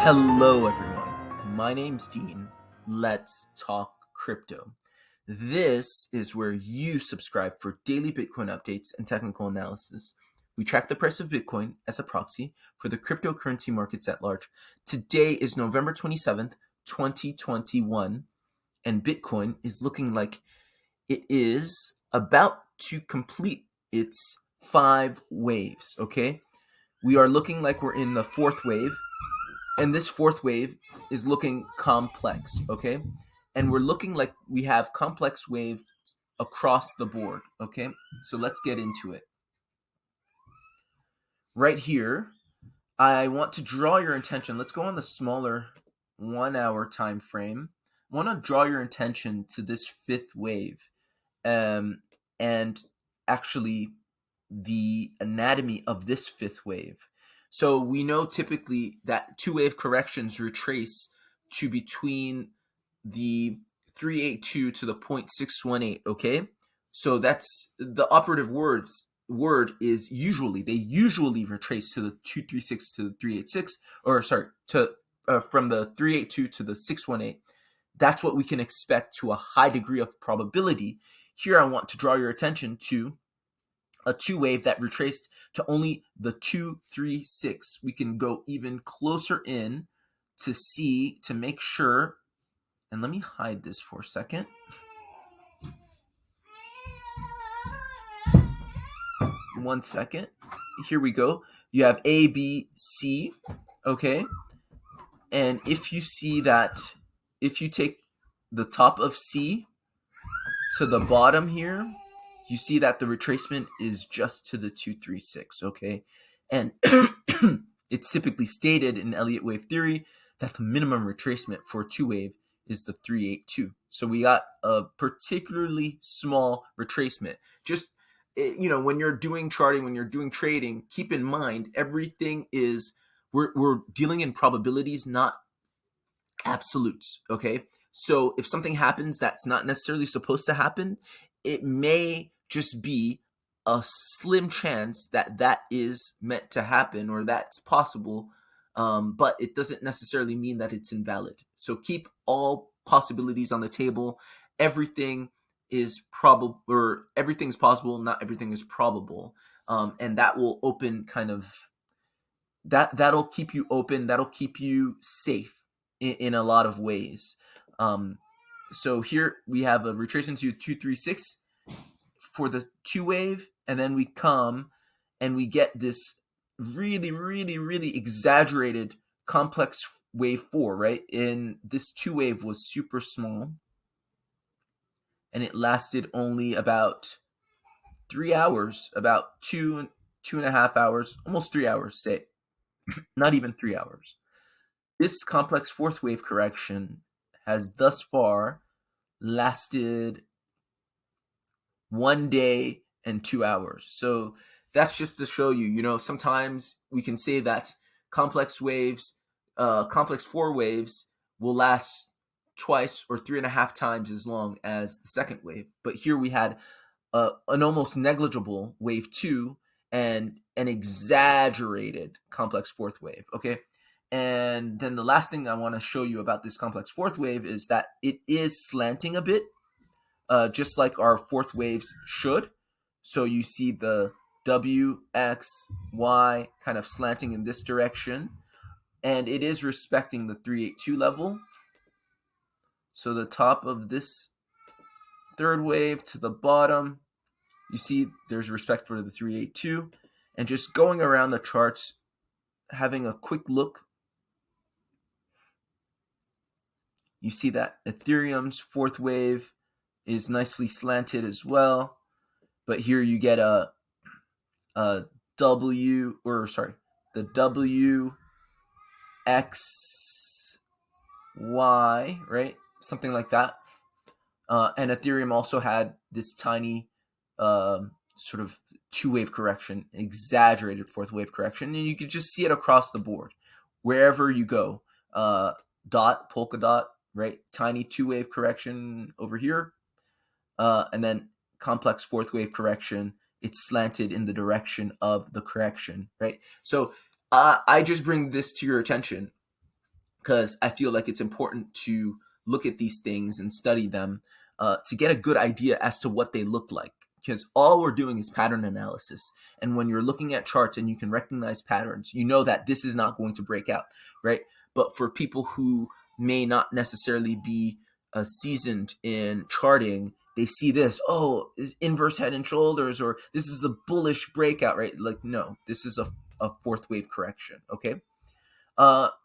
Hello, everyone. My name's Dean. Let's talk crypto. This is where you subscribe for daily Bitcoin updates and technical analysis. We track the price of Bitcoin as a proxy for the cryptocurrency markets at large. Today is November 27th, 2021, and Bitcoin is looking like it is about to complete its 5 waves, okay? We are looking like we're in the 4th wave, and this 4th wave is looking complex, okay? And we're looking like we have complex waves across the board, okay? So let's get into it. Right here, I want to draw your attention. Let's go on the smaller 1 hour time frame. I want to draw your attention to this 5th wave and actually the anatomy of this 5th wave. So we know typically that 2-wave corrections retrace to between the 382 to the 0.618, okay? So that's the operative word is usually. They usually retrace to the 236 to the 386, or sorry, to from the 382 to the 618. That's what we can expect to a high degree of probability. Here I want to draw your attention to a 2-wave that retraced to only the 236. We can go even closer in to see, to make sure, and let me hide this for a second. One second. Here we go. You have A, B, C, okay? And if you see that, if you take the top of C to the bottom here, you see that the retracement is just to the 236, okay? And it's typically stated in Elliott wave theory that the minimum retracement for a 2-wave is the 382. So we got a particularly small retracement. Just, when you're doing charting, when you're doing trading, keep in mind everything is, we're dealing in probabilities, not absolutes, okay? So if something happens that's not necessarily supposed to happen, it may just be a slim chance that that is meant to happen or that's possible, but it doesn't necessarily mean that it's invalid. So keep all possibilities on the table. Everything is probable, or everything's possible, not everything is probable, and that will open that'll keep you open, that'll keep you safe in a lot of ways. So here we have a retracement to 236 for the 2-wave, and then we come and we get this really, really, really exaggerated complex wave 4, right? And this 2-wave was super small, and it lasted only about 3 hours, about 2.5 hours, almost 3 hours, say, not even 3 hours. This complex 4th wave correction has thus far lasted 1 day and 2 hours. So that's just to show you, sometimes we can say that complex 4 waves will last twice or 3.5 times as long as the 2nd wave. But here we had an almost negligible wave 2 and an exaggerated complex 4th wave, okay? And then the last thing I want to show you about this complex 4th wave is that it is slanting a bit, just like our 4th waves should. So you see the W, X, Y kind of slanting in this direction, and it is respecting the 382 level. So the top of this 3rd wave to the bottom, you see there's respect for the 382. And just going around the charts, having a quick look, you see that Ethereum's 4th wave is nicely slanted as well. But here you get the W, X, Y, right? Something like that. And Ethereum also had this tiny sort of 2-wave correction, exaggerated 4th wave correction. And you could just see it across the board. Wherever you go, polka dot, right? Tiny 2-wave correction over here. And then complex 4th wave correction, it's slanted in the direction of the correction, right? So I just bring this to your attention. because I feel like it's important to look at these things and study them to get a good idea as to what they look like. Because all we're doing is pattern analysis. And when you're looking at charts and you can recognize patterns, you know that this is not going to break out, right? But for people who may not necessarily be seasoned in charting, they see this, oh, is inverse head and shoulders, or this is a bullish breakout, right? Like, no, this is a fourth wave correction, okay?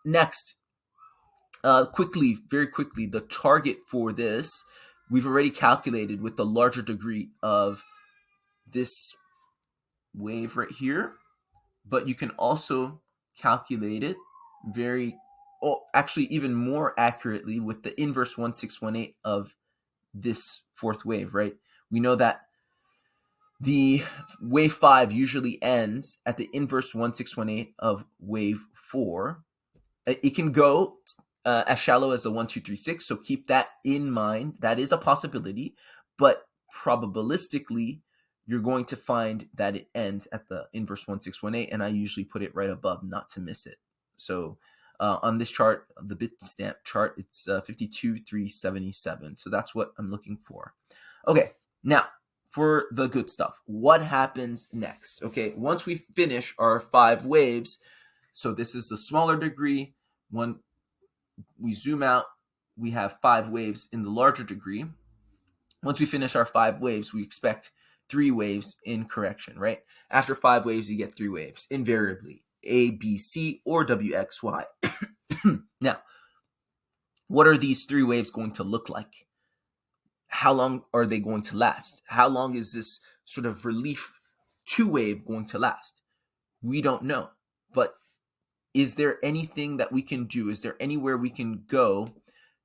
Next, very quickly, the target for this, we've already calculated with the larger degree of this wave right here, but you can also calculate it actually even more accurately with the inverse 1618 of this fourth wave, right? We know that the wave 5 usually ends at the inverse 1618 of wave 4. It can go as shallow as the 1, 2, 3, 6. So keep that in mind. That is a possibility, but probabilistically, you're going to find that it ends at the inverse 1618, and I usually put it right above not to miss it. So on this chart, the Bitstamp chart, it's 52,377. So that's what I'm looking for. Okay, now for the good stuff. What happens next? Okay, once we finish our 5 waves, so this is the smaller degree. When we zoom out, we have 5 waves in the larger degree. Once we finish our 5 waves, we expect 3 waves in correction, right? After 5 waves, you get 3 waves, invariably, A, B, C, or W, X, Y. Now, what are these 3 waves going to look like? How long are they going to last? How long is this sort of relief 2 wave going to last? We don't know, but is there anything that we can do? Is there anywhere we can go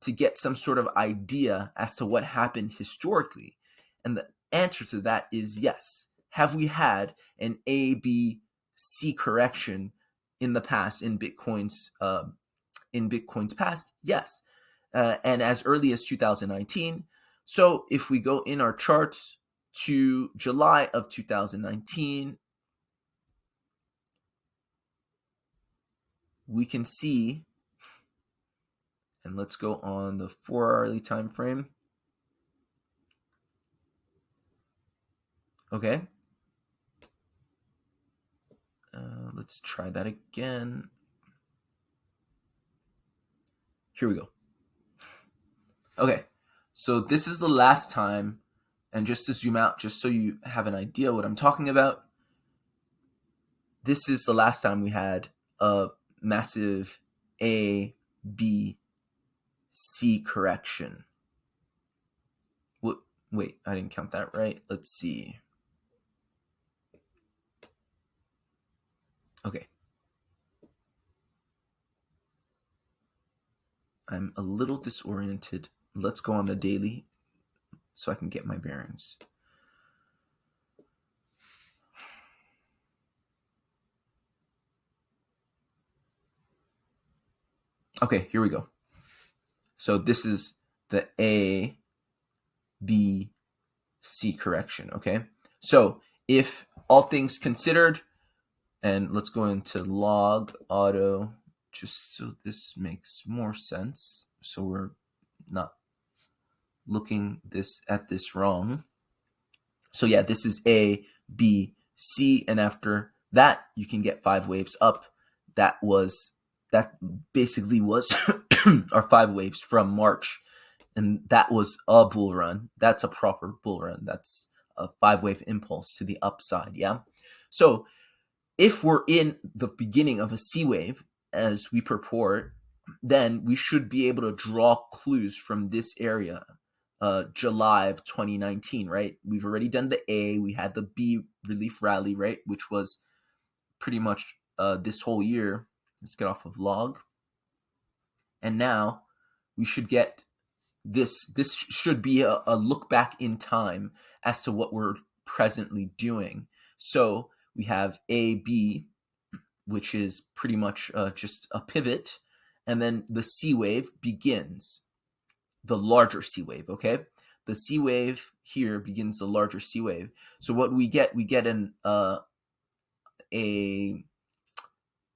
to get some sort of idea as to what happened historically? And the answer to that is yes. Have we had an A, B, C correction in the past in Bitcoin's past? Yes, and as early as 2019. So if we go in our charts to July of 2019, we can see, and let's go on the 4-hourly time frame. Okay. Let's try that again. Here we go. Okay. So this is the last time, and just to zoom out, just so you have an idea what I'm talking about, this is the last time we had a massive A, B, C correction. Wait, I didn't count that right. Let's see. Okay. I'm a little disoriented. Let's go on the daily so I can get my bearings. Okay, here we go. So this is the A, B, C correction, okay? So if all things considered, and let's go into log auto, just so this makes more sense, so we're not looking at this wrong. So yeah, this is A, B, C, and after that, you can get 5 waves up. That basically was our 5 waves from March, and that was a bull run. That's a proper bull run. That's a 5-wave impulse to the upside, yeah? So if we're in the beginning of a C wave, as we purport, then we should be able to draw clues from this area, July of 2019, right? We've already done the A, we had the B relief rally, right? Which was pretty much this whole year. Let's get off of log. And now we should get this should be a look back in time as to what we're presently doing. So we have A, B, which is pretty much just a pivot, and then the C wave begins, the larger C wave, okay? The C wave here begins the larger C wave. So what we get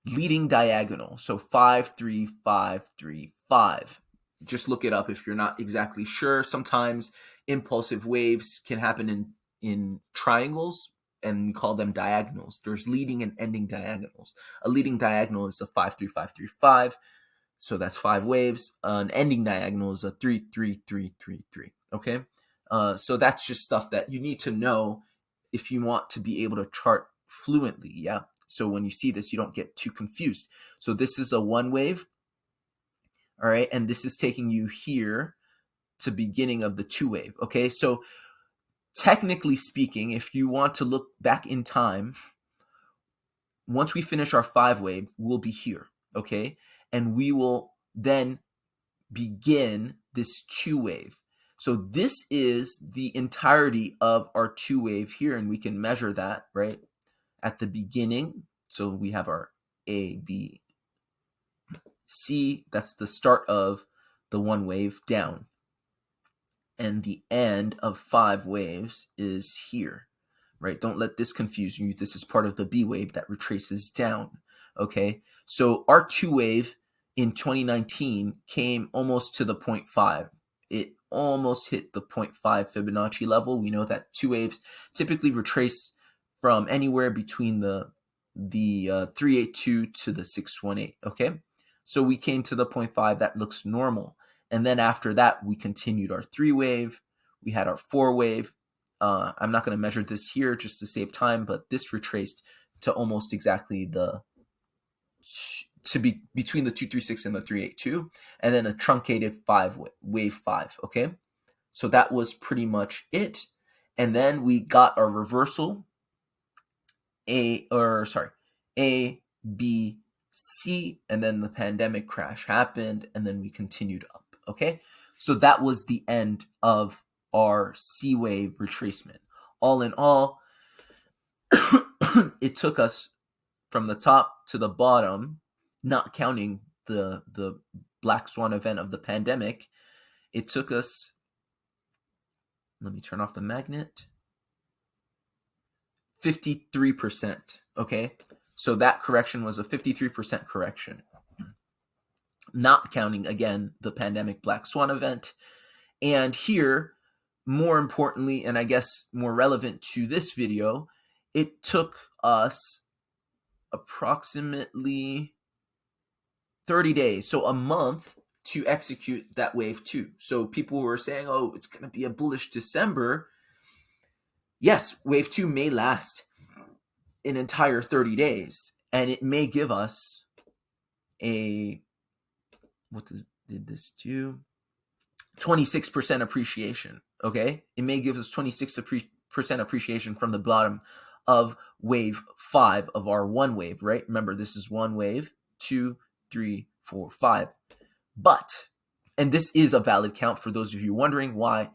leading diagonal. So 5, 3, 5, 3, 5. Just look it up if you're not exactly sure. Sometimes impulsive waves can happen in triangles, and we call them diagonals. There's leading and ending diagonals. A leading diagonal is a 5, 3, 5, 3, 5. So that's 5 waves. An ending diagonal is a 3, 3, 3, 3, 3. Okay? So that's just stuff that you need to know if you want to be able to chart fluently. Yeah. So when you see this, you don't get too confused. So this is a 1 wave. All right. And this is taking you here to beginning of the 2 wave. Okay. So technically speaking, if you want to look back in time, once we finish our 5 wave, we'll be here. Okay. And we will then begin this 2 wave. So this is the entirety of our 2 wave here, and we can measure that, right, at the beginning. So we have our A, B, C. That's the start of the 1 wave down. And the end of 5 waves is here, right? Don't let this confuse you. This is part of the B wave that retraces down, okay? So our 2 wave in 2019 came almost to the 0.5. It almost hit the 0.5 Fibonacci level. We know that 2 waves typically retrace from anywhere between the 382 to the 618, okay? So we came to the 0.5. That looks normal. And then after that, we continued our 3 wave. We had our 4 wave. I'm not going to measure this here just to save time, but this retraced to almost exactly between the 236 and the 382, and then a truncated 5 wave 5. Okay, so that was pretty much it. And then we got our reversal, A, B, C, and then the pandemic crash happened, and then we continued up. Okay, so that was the end of our C wave retracement. All in all, it took us from the top to the bottom, not counting the black swan event of the pandemic. It took us, let me turn off the magnet, 53%. Okay, so that correction was a 53% correction, not counting again the pandemic black swan event. And here, more importantly, and I guess more relevant to this video, it took us approximately 30 days, so a month, to execute that wave 2. So people were saying, oh, it's going to be a bullish December. Yes, wave 2 may last an entire 30 days, and it may give us a, did this do? 26% appreciation, okay? It may give us 26% appreciation from the bottom of wave 5 of our 1 wave, right? Remember, this is 1 wave, 2, 3, 4, 5. But, and this is a valid count for those of you wondering why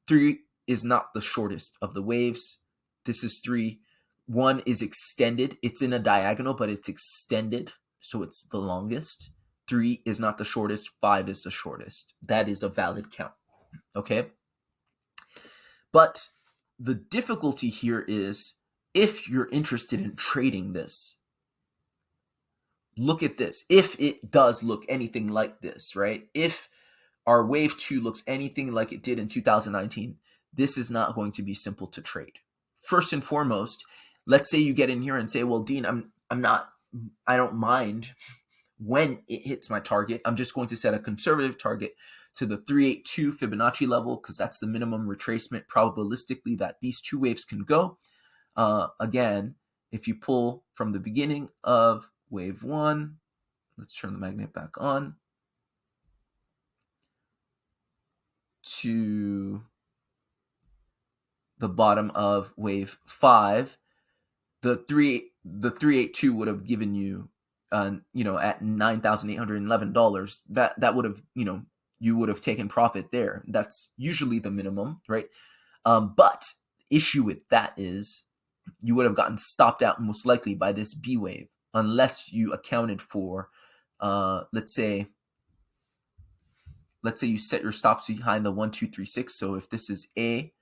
3 is not the shortest of the waves. This is 3. 1 is extended. It's in a diagonal, but it's extended, so it's the longest. 3 is not the shortest. 5 is the shortest. That is a valid count, okay? But the difficulty here is, if you're interested in trading this, look at this. If it does look anything like this, right? If our wave 2 looks anything like it did in 2019, this is not going to be simple to trade. First and foremost, let's say you get in here and say, well, Dean, I don't mind when it hits my target. I'm just going to set a conservative target to the 382 Fibonacci level, because that's the minimum retracement probabilistically that these 2 waves can go. Again, if you pull from the beginning of wave 1, let's turn the magnet back on, to the bottom of wave 5, the 382 would have given you, at $9,811, that would have, you would have taken profit there. That's usually the minimum, right? But issue with that is you would have gotten stopped out most likely by this B wave, unless you accounted for, let's say you set your stops behind the 1, 2, 3, 6. So if this is A,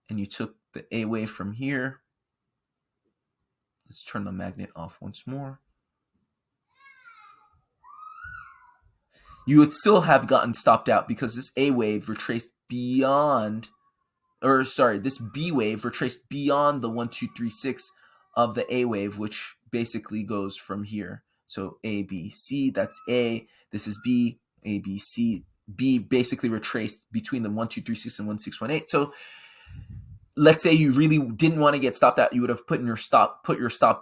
and you took the A wave from here, let's turn the magnet off once more. you would still have gotten stopped out because this A wave retraced beyond, or sorry, this B wave retraced beyond the 1236 of the A wave, which basically goes from here. So A, B, C, that's A. This is B, A, B, C. B basically retraced between the 1236 and 1618. So let's say you really didn't want to get stopped out, you would have put your stop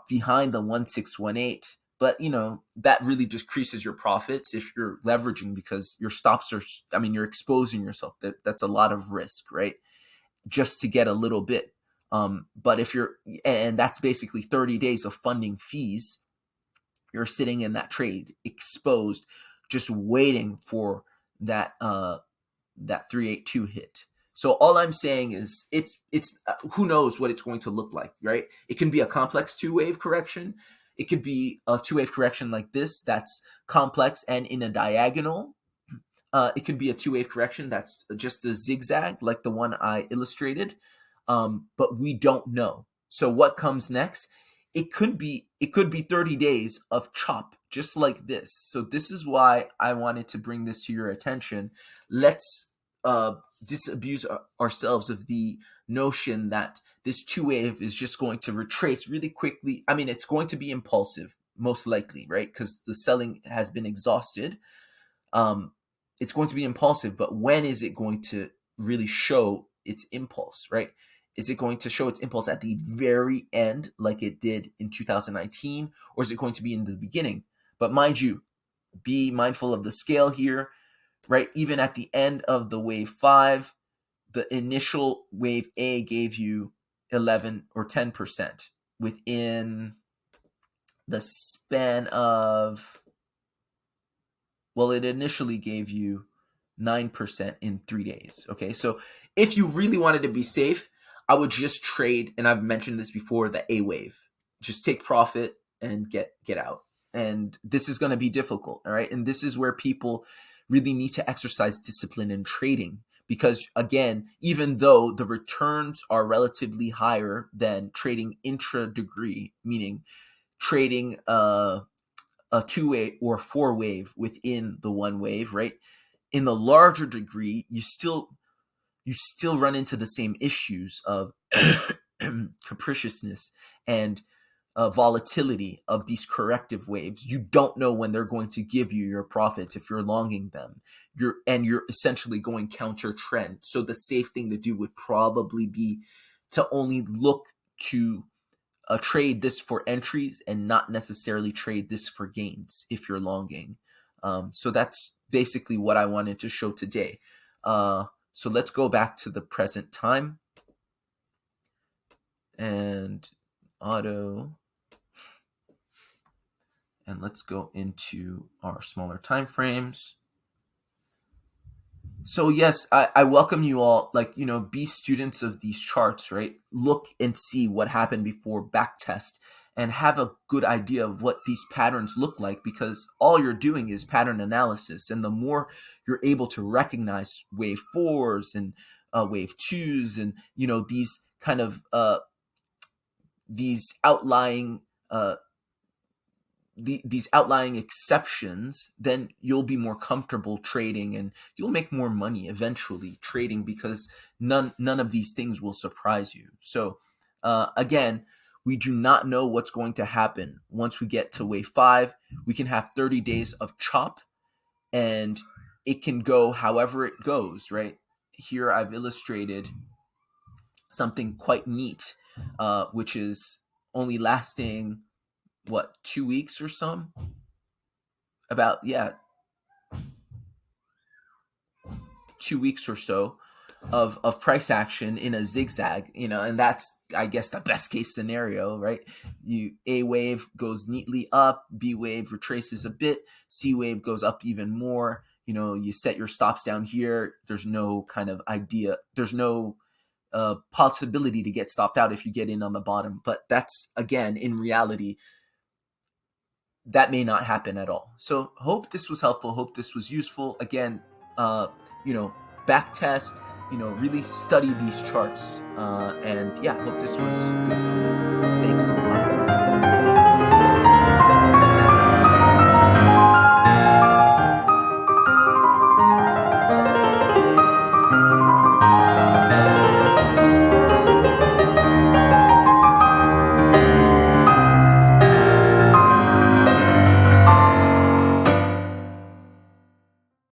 behind the 1618. But that really decreases your profits if you're leveraging, because your stops are, you're exposing yourself. That's a lot of risk, right? Just to get a little bit. But if you're, and that's basically 30 days of funding fees, you're sitting in that trade exposed, just waiting for that 382 hit. So all I'm saying is it's who knows what it's going to look like, right? It can be a complex two-wave correction. It could be a two-wave correction like this that's complex and in a diagonal. It could be a two-wave correction that's just a zigzag like the one I illustrated. But we don't know. So what comes next? It could be 30 days of chop just like this. So this is why I wanted to bring this to your attention. Let's disabuse ourselves of the notion that this two wave is just going to retrace really quickly. It's going to be impulsive, most likely, right? Because the selling has been exhausted. It's going to be impulsive, but when is it going to really show its impulse, right? Is it going to show its impulse at the very end like it did in 2019, or is it going to be in the beginning? But mind you, be mindful of the scale here, right? Even at the end of the wave 5, the initial wave A gave you 11 or 10% within the span of, well, it initially gave you 9% in 3 days. Okay, so if you really wanted to be safe, I would just trade, and I've mentioned this before, the A wave. Just take profit and get out. And this is going to be difficult, all right? And this is where people really need to exercise discipline in trading, because again, even though the returns are relatively higher than trading intra-degree, meaning trading a two-wave or four-wave within the one wave, right? In the larger degree, you still run into the same issues of capriciousness and volatility of these corrective waves. You don't know when they're going to give you your profits if you're longing them. You're essentially going counter trend. So the safe thing to do would probably be to only look to trade this for entries and not necessarily trade this for gains if you're longing. So that's basically what I wanted to show today. So let's go back to the present time and auto, and let's go into our smaller time frames. So yes, I welcome you all, be students of these charts, right? Look and see what happened before backtest and have a good idea of what these patterns look like, because all you're doing is pattern analysis. And the more you're able to recognize wave 4s and wave 2s and, these kind of these outlying these outlying exceptions, then you'll be more comfortable trading and you'll make more money eventually trading, because none of these things will surprise you. So again, we do not know what's going to happen once we get to wave 5. We can have 30 days of chop and it can go however it goes, right? Here I've illustrated something quite neat, which is only lasting 2 weeks or some, about 2 weeks or so of price action in a zigzag, and that's, I guess, the best case scenario, right? A wave goes neatly up, B wave retraces a bit, C wave goes up even more. You set your stops down here. There's no kind of idea. There's no possibility to get stopped out if you get in on the bottom. But that's, again, in reality, that may not happen at all. So hope this was helpful. Hope this was useful. Again, back test, really study these charts. And hope this was good